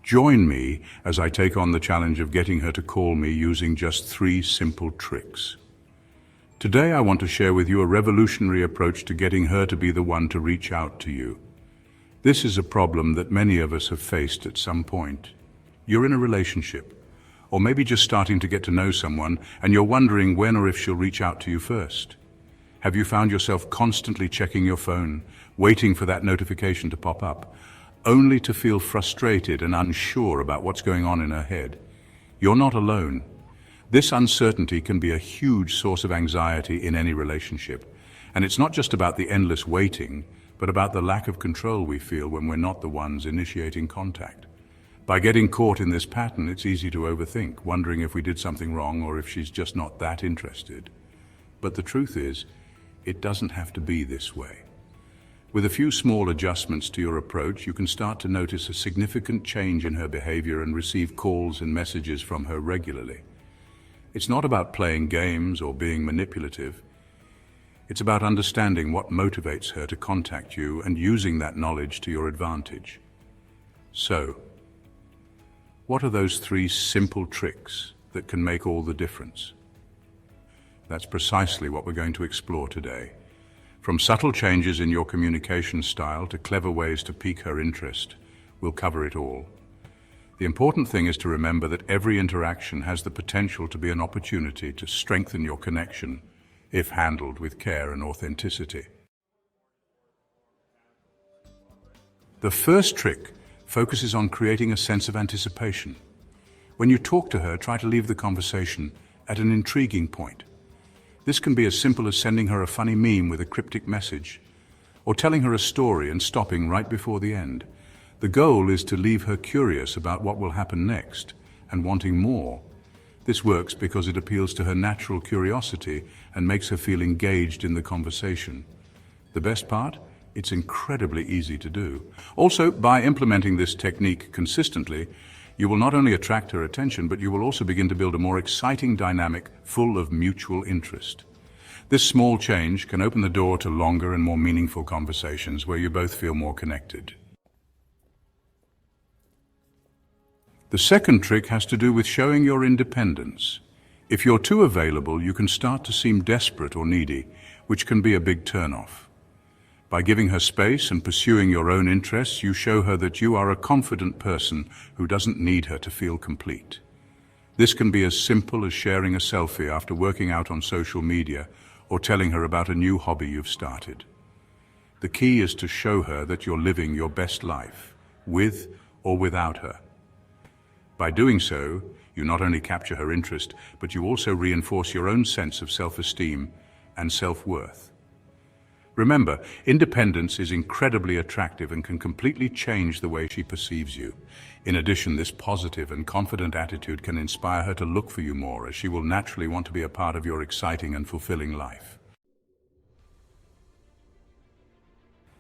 Join me as I take on the challenge of getting her to call me using just 3 simple tricks. Today I want to share with you a revolutionary approach to getting her to be the one to reach out to you. This is a problem that many of us have faced at some point. You're in a relationship, or maybe just starting to get to know someone, and you're wondering when or if she'll reach out to you first. Have you found yourself constantly checking your phone, waiting for that notification to pop up, only to feel frustrated and unsure about what's going on in her head? You're not alone. This uncertainty can be a huge source of anxiety in any relationship. And it's not just about the endless waiting, but about the lack of control we feel when we're not the ones initiating contact. By getting caught in this pattern, it's easy to overthink, wondering if we did something wrong or if she's just not that interested. But the truth is, it doesn't have to be this way. With a few small adjustments to your approach, you can start to notice a significant change in her behavior and receive calls and messages from her regularly. It's not about playing games or being manipulative. It's about understanding what motivates her to contact you and using that knowledge to your advantage. So, what are those 3 simple tricks that can make all the difference? That's precisely what we're going to explore today. From subtle changes in your communication style to clever ways to pique her interest, we'll cover it all. The important thing is to remember that every interaction has the potential to be an opportunity to strengthen your connection if handled with care and authenticity. The first trick focuses on creating a sense of anticipation. When you talk to her, try to leave the conversation at an intriguing point. This can be as simple as sending her a funny meme with a cryptic message, or telling her a story and stopping right before the end. The goal is to leave her curious about what will happen next and wanting more. This works because it appeals to her natural curiosity and makes her feel engaged in the conversation. The best part? It's incredibly easy to do. Also, by implementing this technique consistently, you will not only attract her attention, but you will also begin to build a more exciting dynamic full of mutual interest. This small change can open the door to longer and more meaningful conversations where you both feel more connected. The second trick has to do with showing your independence. If you're too available, you can start to seem desperate or needy, which can be a big turnoff. By giving her space and pursuing your own interests, you show her that you are a confident person who doesn't need her to feel complete. This can be as simple as sharing a selfie after working out on social media or telling her about a new hobby you've started. The key is to show her that you're living your best life, with or without her. By doing so, you not only capture her interest, but you also reinforce your own sense of self-esteem and self-worth. Remember, independence is incredibly attractive and can completely change the way she perceives you. In addition, this positive and confident attitude can inspire her to look for you more, as she will naturally want to be a part of your exciting and fulfilling life.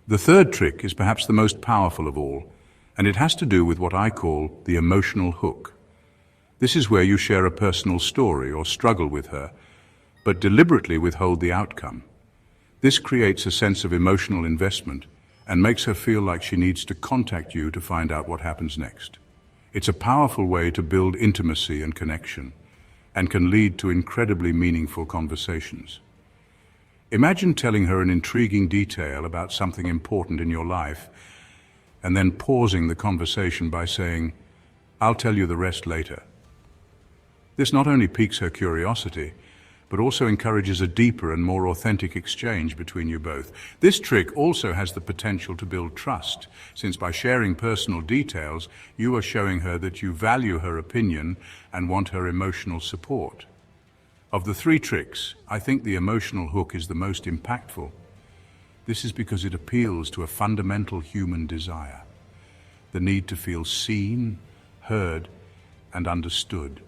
The third trick is perhaps the most powerful of all, and it has to do with what I call the emotional hook. This is where you share a personal story or struggle with her, but deliberately withhold the outcome. This creates a sense of emotional investment and makes her feel like she needs to contact you to find out what happens next. It's a powerful way to build intimacy and connection, and can lead to incredibly meaningful conversations. Imagine telling her an intriguing detail about something important in your life, and then pausing the conversation by saying, "I'll tell you the rest later." This not only piques her curiosity, but also encourages a deeper and more authentic exchange between you both. This trick also has the potential to build trust, since by sharing personal details, you are showing her that you value her opinion and want her emotional support. Of the 3 tricks, I think the emotional hook is the most impactful. This is because it appeals to a fundamental human desire, the need to feel seen, heard, and understood.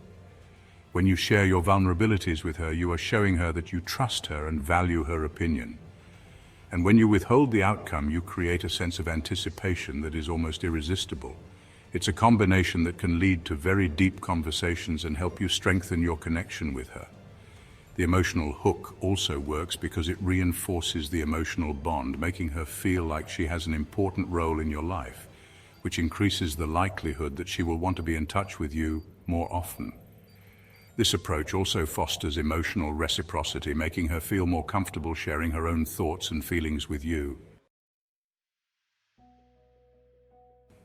When you share your vulnerabilities with her, you are showing her that you trust her and value her opinion. And when you withhold the outcome, you create a sense of anticipation that is almost irresistible. It's a combination that can lead to very deep conversations and help you strengthen your connection with her. The emotional hook also works because it reinforces the emotional bond, making her feel like she has an important role in your life. which increases the likelihood that she will want to be in touch with you more often. This approach also fosters emotional reciprocity, making her feel more comfortable sharing her own thoughts and feelings with you.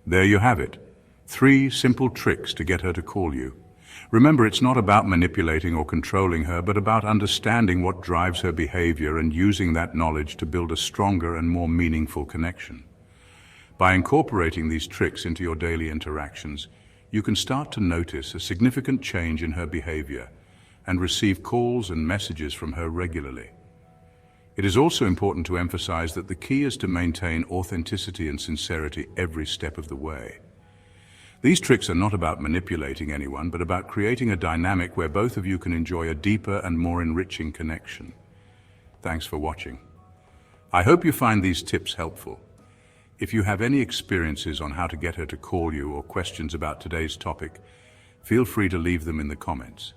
There you have it. 3 simple tricks to get her to call you. Remember, it's not about manipulating or controlling her, but about understanding what drives her behavior and using that knowledge to build a stronger and more meaningful connection. By incorporating these tricks into your daily interactions, you can start to notice a significant change in her behavior and receive calls and messages from her regularly. It is also important to emphasize that the key is to maintain authenticity and sincerity every step of the way. These tricks are not about manipulating anyone, but about creating a dynamic where both of you can enjoy a deeper and more enriching connection. Thanks for watching. I hope you find these tips helpful. If you have any experiences on how to get her to call you or questions about today's topic, feel free to leave them in the comments.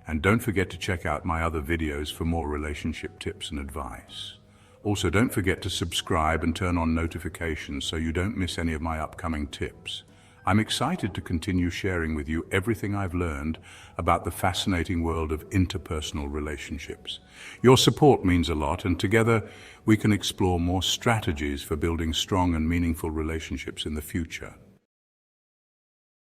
And don't forget to check out my other videos for more relationship tips and advice. Also, don't forget to subscribe and turn on notifications so you don't miss any of my upcoming tips. I'm excited to continue sharing with you everything I've learned about the fascinating world of interpersonal relationships. Your support means a lot, and together we can explore more strategies for building strong and meaningful relationships in the future.